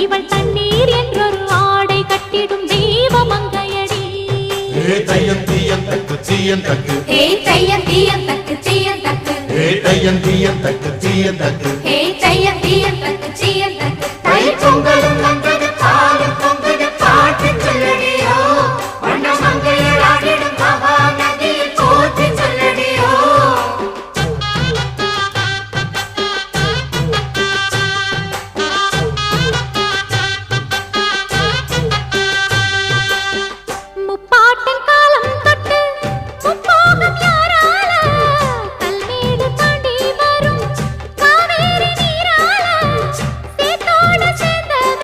இவள் தண்ணீர் என்றொரு ஆடை கட்டிடும் தெய்வ மங்கையடி. தையம் தீயம் தக்கு தீயம் தக்கு தையம் தீயம் தக்கு தீயம் தக்கு தையம் தீயம் தக்கு தீயம் தக்கு